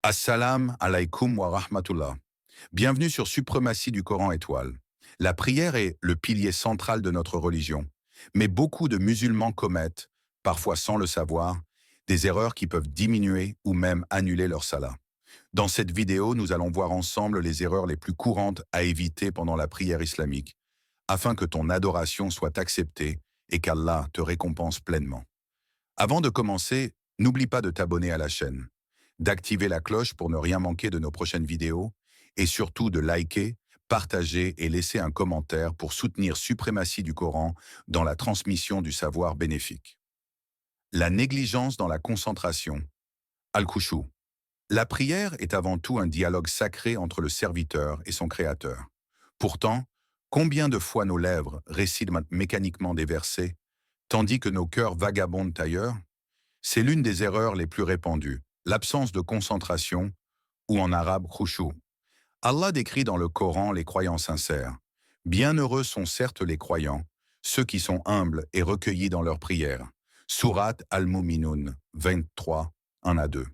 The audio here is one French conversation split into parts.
Assalam alaikum wa rahmatullah. Bienvenue sur Suprématie du Coran étoile. La prière est le pilier central de notre religion, mais beaucoup de musulmans commettent, parfois sans le savoir, des erreurs qui peuvent diminuer ou même annuler leur salat. Dans cette vidéo, nous allons voir ensemble les erreurs les plus courantes à éviter pendant la prière islamique, afin que ton adoration soit acceptée et qu'Allah te récompense pleinement. Avant de commencer, n'oublie pas de t'abonner à la chaîne, d'activer la cloche pour ne rien manquer de nos prochaines vidéos, et surtout de liker, partager et laisser un commentaire pour soutenir Suprématie du Coran dans la transmission du savoir bénéfique. La négligence dans la concentration. Al-Khushu. La prière est avant tout un dialogue sacré entre le serviteur et son créateur. Pourtant, combien de fois nos lèvres récitent mécaniquement des versets, tandis que nos cœurs vagabondent ailleurs? C'est l'une des erreurs les plus répandues, l'absence de concentration, ou en arabe khushu. Allah décrit dans le Coran les croyants sincères. Bienheureux sont certes les croyants, ceux qui sont humbles et recueillis dans leurs prières. Sourate Al-Mu'minun 23, 1 à 2.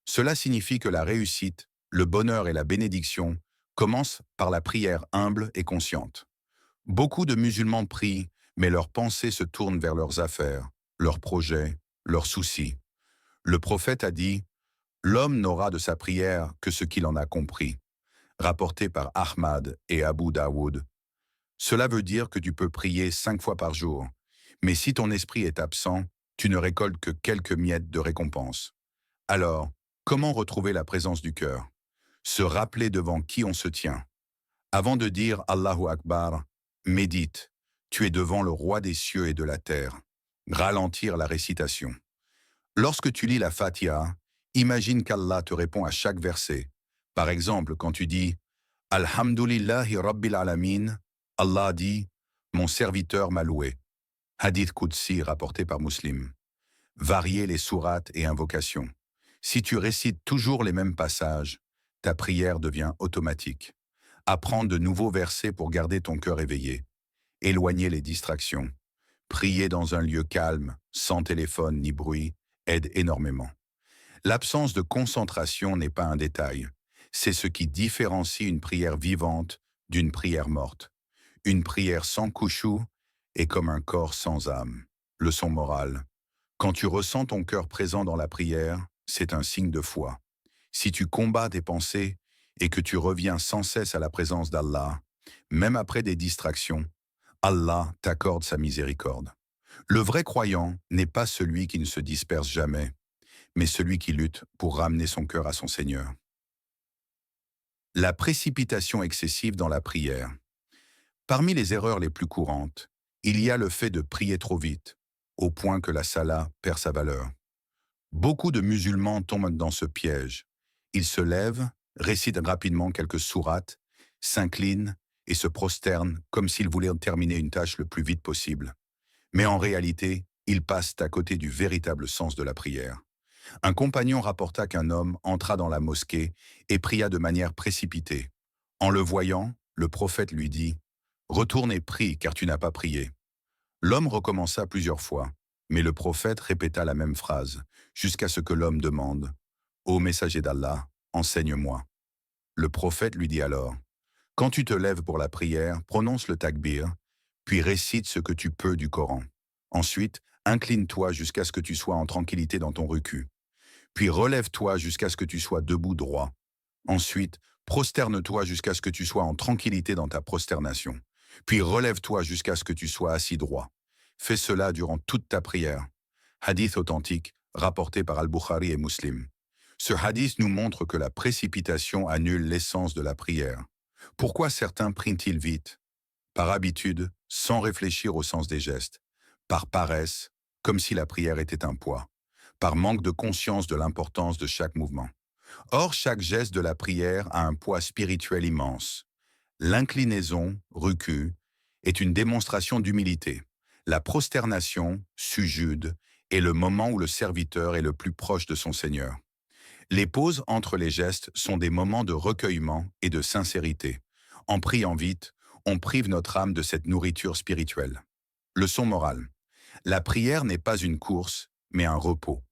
Cela signifie que la réussite, le bonheur et la bénédiction commencent par la prière humble et consciente. Beaucoup de musulmans prient, mais leurs pensées se tournent vers leurs affaires, leurs projets, leurs soucis. Le prophète a dit « L'homme n'aura de sa prière que ce qu'il en a compris », rapporté par Ahmad et Abu Daoud. Cela veut dire que tu peux prier 5 fois par jour, mais si ton esprit est absent, tu ne récoltes que quelques miettes de récompense. Alors, comment retrouver la présence du cœur? Se rappeler devant qui on se tient. Avant de dire Allahu Akbar, médite, tu es devant le roi des cieux et de la terre. Ralentir la récitation. Lorsque tu lis la Fatiha, imagine qu'Allah te répond à chaque verset. Par exemple, quand tu dis « Alhamdulillahi Rabbil Alamin », Allah dit « Mon serviteur m'a loué ». Hadith Qudsi rapporté par Muslim. Varier les sourates et invocations. Si tu récites toujours les mêmes passages, ta prière devient automatique. Apprendre de nouveaux versets pour garder ton cœur éveillé. Éloigner les distractions. Prier dans un lieu calme, sans téléphone ni bruit, aide énormément. L'absence de concentration n'est pas un détail. C'est ce qui différencie une prière vivante d'une prière morte. Une prière sans khushu est comme un corps sans âme. Leçon morale. Quand tu ressens ton cœur présent dans la prière, c'est un signe de foi. Si tu combats tes pensées et que tu reviens sans cesse à la présence d'Allah, même après des distractions, Allah t'accorde sa miséricorde. Le vrai croyant n'est pas celui qui ne se disperse jamais, mais celui qui lutte pour ramener son cœur à son Seigneur. La précipitation excessive dans la prière. Parmi les erreurs les plus courantes, il y a le fait de prier trop vite, au point que la salat perd sa valeur. Beaucoup de musulmans tombent dans ce piège. Ils se lèvent, récitent rapidement quelques sourates, s'inclinent et se prosternent comme s'ils voulaient terminer une tâche le plus vite possible. Mais en réalité, ils passent à côté du véritable sens de la prière. Un compagnon rapporta qu'un homme entra dans la mosquée et pria de manière précipitée. En le voyant, le prophète lui dit « Retourne et prie, car tu n'as pas prié ». L'homme recommença plusieurs fois, mais le prophète répéta la même phrase, jusqu'à ce que l'homme demande « Ô messager d'Allah, enseigne-moi ». Le prophète lui dit alors « Quand tu te lèves pour la prière, prononce le takbir, puis récite ce que tu peux du Coran. Ensuite, incline-toi jusqu'à ce que tu sois en tranquillité dans ton recu. Puis relève-toi jusqu'à ce que tu sois debout droit. Ensuite, prosterne-toi jusqu'à ce que tu sois en tranquillité dans ta prosternation. Puis relève-toi jusqu'à ce que tu sois assis droit. Fais cela durant toute ta prière. » Hadith authentique, rapporté par Al-Bukhari et Muslim. Ce hadith nous montre que la précipitation annule l'essence de la prière. Pourquoi certains prient-ils vite? Par habitude, sans réfléchir au sens des gestes. Par paresse, comme si la prière était un poids. Par manque de conscience de l'importance de chaque mouvement. Or, chaque geste de la prière a un poids spirituel immense. L'inclinaison, recu, est une démonstration d'humilité. La prosternation, sujude, est le moment où le serviteur est le plus proche de son Seigneur. Les pauses entre les gestes sont des moments de recueillement et de sincérité. En priant vite, on prive notre âme de cette nourriture spirituelle. Leçon morale. La prière n'est pas une course, mais un repos.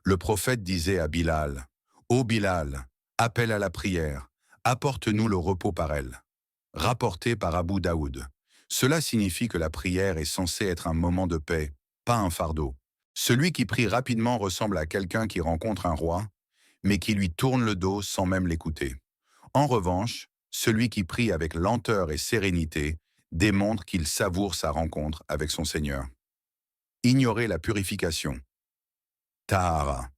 Le prophète disait à Bilal, « Ô Bilal, appelle à la prière, apporte-nous le repos par elle. Rapporté par Abu Daoud. Cela signifie que la prière est censée être un moment de paix, pas un fardeau. Celui qui prie rapidement ressemble à quelqu'un qui rencontre un roi, mais qui lui tourne le dos sans même l'écouter. En revanche, celui qui prie avec lenteur et sérénité démontre qu'il savoure sa rencontre avec son Seigneur. Ignorer la purification. Tahara.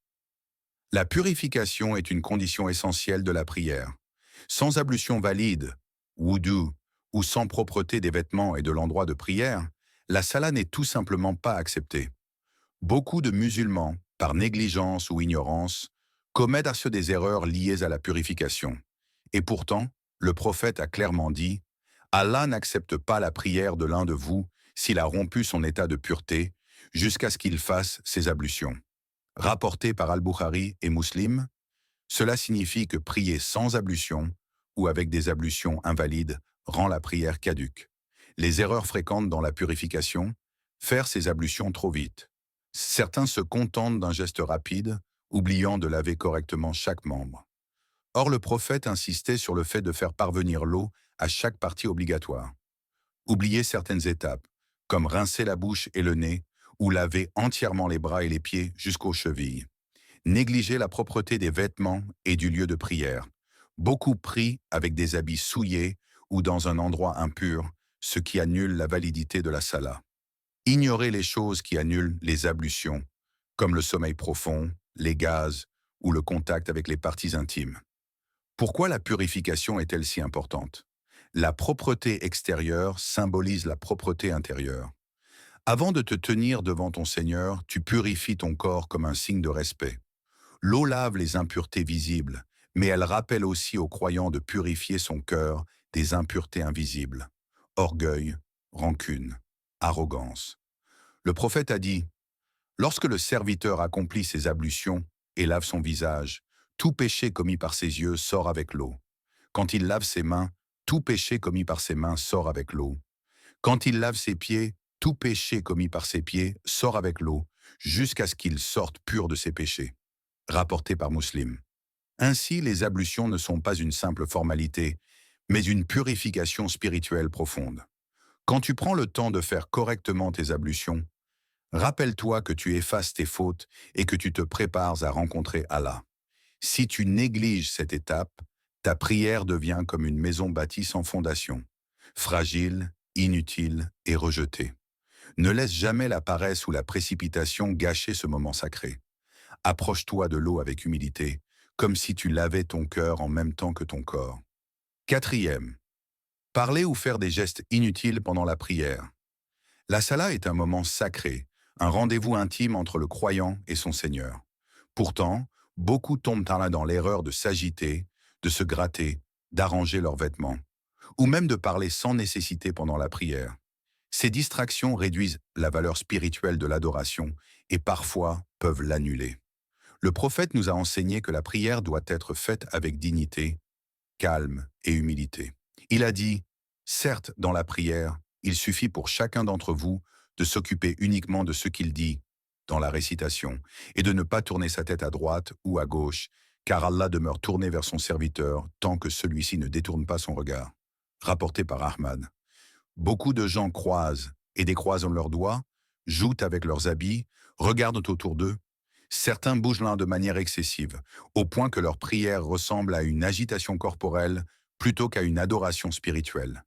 La purification est une condition essentielle de la prière. Sans ablution valide, wudu, ou sans propreté des vêtements et de l'endroit de prière, la salat n'est tout simplement pas acceptée. Beaucoup de musulmans, par négligence ou ignorance, commettent à ceux des erreurs liées à la purification. Et pourtant, le prophète a clairement dit « Allah n'accepte pas la prière de l'un de vous s'il a rompu son état de pureté jusqu'à ce qu'il fasse ses ablutions. » Rapporté par Al-Bukhari et Muslim, cela signifie que prier sans ablution ou avec des ablutions invalides rend la prière caduque. Les erreurs fréquentes dans la purification, faire ses ablutions trop vite. Certains se contentent d'un geste rapide, oubliant de laver correctement chaque membre. Or, le prophète insistait sur le fait de faire parvenir l'eau à chaque partie obligatoire. Oublier certaines étapes, comme rincer la bouche et le nez, ou laver entièrement les bras et les pieds jusqu'aux chevilles. Négliger la propreté des vêtements et du lieu de prière. Beaucoup prient avec des habits souillés ou dans un endroit impur, ce qui annule la validité de la salat. Ignorer les choses qui annulent les ablutions, comme le sommeil profond, les gaz ou le contact avec les parties intimes. Pourquoi la purification est-elle si importante? La propreté extérieure symbolise la propreté intérieure. Avant de te tenir devant ton Seigneur, tu purifies ton corps comme un signe de respect. L'eau lave les impuretés visibles, mais elle rappelle aussi aux croyants de purifier son cœur des impuretés invisibles. Orgueil, rancune, arrogance. Le prophète a dit « Lorsque le serviteur accomplit ses ablutions et lave son visage, tout péché commis par ses yeux sort avec l'eau. Quand il lave ses mains, tout péché commis par ses mains sort avec l'eau. Quand il lave ses pieds, tout péché commis par ses pieds sort avec l'eau, jusqu'à ce qu'il sorte pur de ses péchés. » Rapporté par Muslim. Ainsi, les ablutions ne sont pas une simple formalité, mais une purification spirituelle profonde. Quand tu prends le temps de faire correctement tes ablutions, rappelle-toi que tu effaces tes fautes et que tu te prépares à rencontrer Allah. Si tu négliges cette étape, ta prière devient comme une maison bâtie sans fondation, fragile, inutile et rejetée. Ne laisse jamais la paresse ou la précipitation gâcher ce moment sacré. Approche-toi de l'eau avec humilité, comme si tu lavais ton cœur en même temps que ton corps. Quatrième, parler ou faire des gestes inutiles pendant la prière. La salat est un moment sacré, un rendez-vous intime entre le croyant et son Seigneur. Pourtant, beaucoup tombent dans l'erreur de s'agiter, de se gratter, d'arranger leurs vêtements, ou même de parler sans nécessité pendant la prière. Ces distractions réduisent la valeur spirituelle de l'adoration et parfois peuvent l'annuler. Le prophète nous a enseigné que la prière doit être faite avec dignité, calme et humilité. Il a dit « Certes, dans la prière, il suffit pour chacun d'entre vous de s'occuper uniquement de ce qu'il dit dans la récitation et de ne pas tourner sa tête à droite ou à gauche, car Allah demeure tourné vers son serviteur tant que celui-ci ne détourne pas son regard. » Rapporté par Ahmad. Beaucoup de gens croisent et décroisent leurs doigts, jouent avec leurs habits, regardent autour d'eux. Certains bougent l'un de manière excessive, au point que leur prière ressemble à une agitation corporelle plutôt qu'à une adoration spirituelle.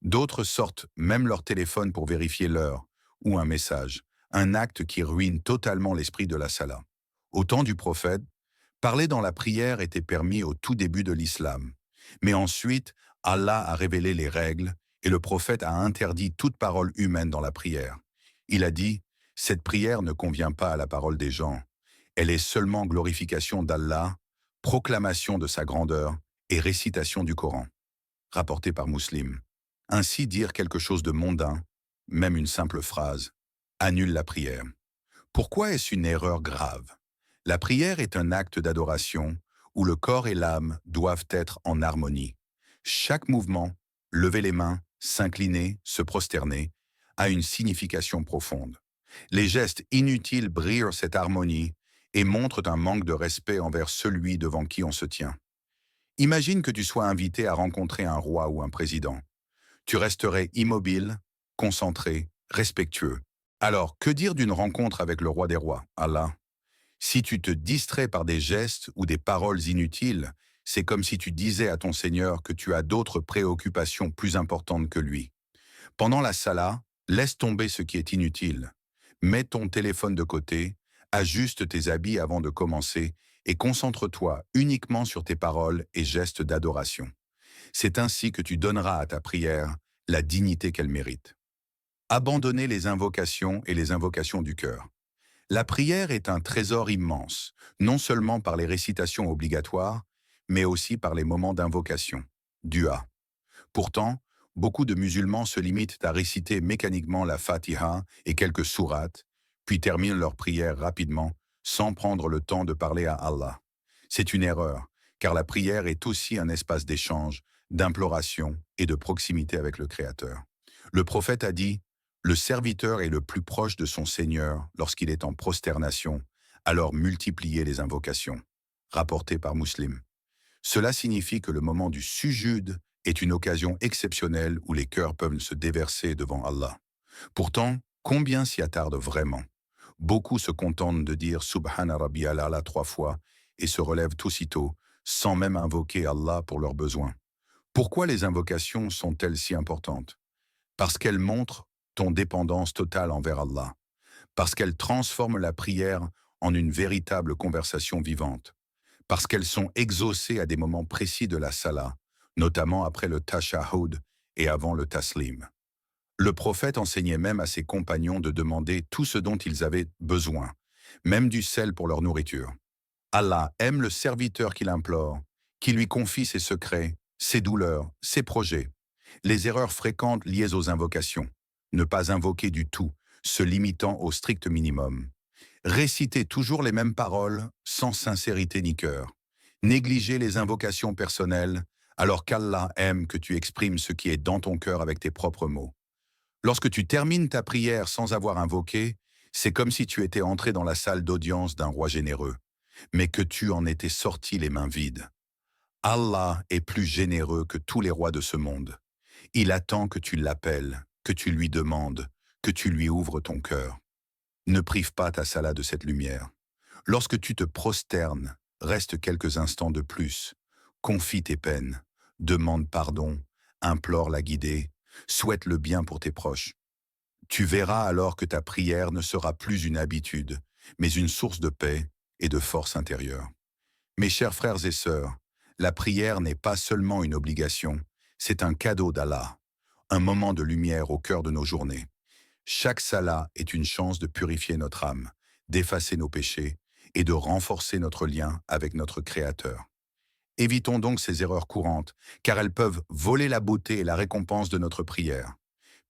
D'autres sortent même leur téléphone pour vérifier l'heure ou un message, un acte qui ruine totalement l'esprit de la salat. Au temps du prophète, parler dans la prière était permis au tout début de l'islam. Mais ensuite, Allah a révélé les règles et le prophète a interdit toute parole humaine dans la prière. Il a dit « Cette prière ne convient pas à la parole des gens. Elle est seulement glorification d'Allah, proclamation de sa grandeur et récitation du Coran. » Rapporté par Muslim. Ainsi dire quelque chose de mondain, même une simple phrase, annule la prière. Pourquoi est-ce une erreur grave? La prière est un acte d'adoration où le corps et l'âme doivent être en harmonie. Chaque mouvement, lever les mains, s'incliner, se prosterner, a une signification profonde. Les gestes inutiles brisent cette harmonie et montrent un manque de respect envers celui devant qui on se tient. Imagine que tu sois invité à rencontrer un roi ou un président. Tu resterais immobile, concentré, respectueux. Alors, que dire d'une rencontre avec le roi des rois, Allah? Si tu te distrais par des gestes ou des paroles inutiles, c'est comme si tu disais à ton Seigneur que tu as d'autres préoccupations plus importantes que lui. Pendant la salat, laisse tomber ce qui est inutile. Mets ton téléphone de côté, ajuste tes habits avant de commencer et concentre-toi uniquement sur tes paroles et gestes d'adoration. C'est ainsi que tu donneras à ta prière la dignité qu'elle mérite. Abandonner les invocations et les invocations du cœur. La prière est un trésor immense, non seulement par les récitations obligatoires, mais aussi par les moments d'invocation, dua. Pourtant, beaucoup de musulmans se limitent à réciter mécaniquement la Fatiha et quelques sourates, puis terminent leur prière rapidement, sans prendre le temps de parler à Allah. C'est une erreur, car la prière est aussi un espace d'échange, d'imploration et de proximité avec le Créateur. Le prophète a dit: « Le serviteur est le plus proche de son Seigneur lorsqu'il est en prosternation, alors multipliez les invocations. » Rapporté par Muslim. Cela signifie que le moment du sujud est une occasion exceptionnelle où les cœurs peuvent se déverser devant Allah. Pourtant, combien s'y attardent vraiment? Beaucoup se contentent de dire Subhana Rabbiyal A'la 3 fois et se relèvent aussitôt, sans même invoquer Allah pour leurs besoins. Pourquoi les invocations sont-elles si importantes? Parce qu'elles montrent ton dépendance totale envers Allah. Parce qu'elles transforment la prière en une véritable conversation vivante. Parce qu'elles sont exaucées à des moments précis de la salat, notamment après le tashahhud et avant le taslim. Le prophète enseignait même à ses compagnons de demander tout ce dont ils avaient besoin, même du sel pour leur nourriture. Allah aime le serviteur qu'il implore, qui lui confie ses secrets, ses douleurs, ses projets. Les erreurs fréquentes liées aux invocations. Ne pas invoquer du tout, se limitant au strict minimum. Réciter toujours les mêmes paroles, sans sincérité ni cœur. Négliger les invocations personnelles, alors qu'Allah aime que tu exprimes ce qui est dans ton cœur avec tes propres mots. Lorsque tu termines ta prière sans avoir invoqué, c'est comme si tu étais entré dans la salle d'audience d'un roi généreux, mais que tu en étais sorti les mains vides. Allah est plus généreux que tous les rois de ce monde. Il attend que tu l'appelles, que tu lui demandes, que tu lui ouvres ton cœur. Ne prive pas ta salat de cette lumière. Lorsque tu te prosternes, reste quelques instants de plus. Confie tes peines, demande pardon, implore la guidée, souhaite le bien pour tes proches. Tu verras alors que ta prière ne sera plus une habitude, mais une source de paix et de force intérieure. Mes chers frères et sœurs, la prière n'est pas seulement une obligation, c'est un cadeau d'Allah, un moment de lumière au cœur de nos journées. Chaque salat est une chance de purifier notre âme, d'effacer nos péchés et de renforcer notre lien avec notre Créateur. Évitons donc ces erreurs courantes, car elles peuvent voler la beauté et la récompense de notre prière.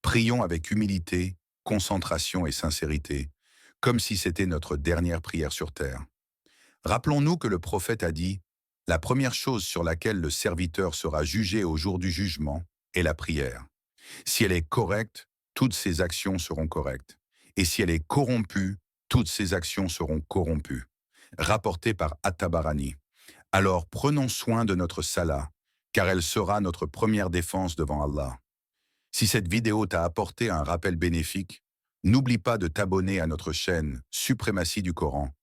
Prions avec humilité, concentration et sincérité, comme si c'était notre dernière prière sur terre. Rappelons-nous que le prophète a dit: « La première chose sur laquelle le serviteur sera jugé au jour du jugement est la prière. Si elle est correcte, toutes ses actions seront correctes. Et si elle est corrompue, toutes ses actions seront corrompues. » Rapporté par At-Tabarani. Alors prenons soin de notre salat, car elle sera notre première défense devant Allah. Si cette vidéo t'a apporté un rappel bénéfique, n'oublie pas de t'abonner à notre chaîne Suprématie du Coran,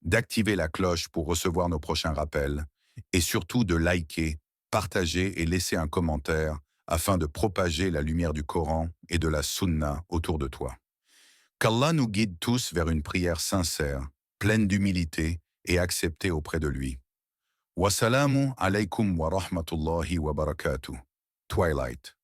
d'activer la cloche pour recevoir nos prochains rappels, et surtout de liker, partager et laisser un commentaire afin de propager la lumière du Coran et de la Sunna autour de toi. Qu'Allah nous guide tous vers une prière sincère, pleine d'humilité et acceptée auprès de lui. Wassalamu alaykum wa rahmatullahi wa barakatuh. Twilight.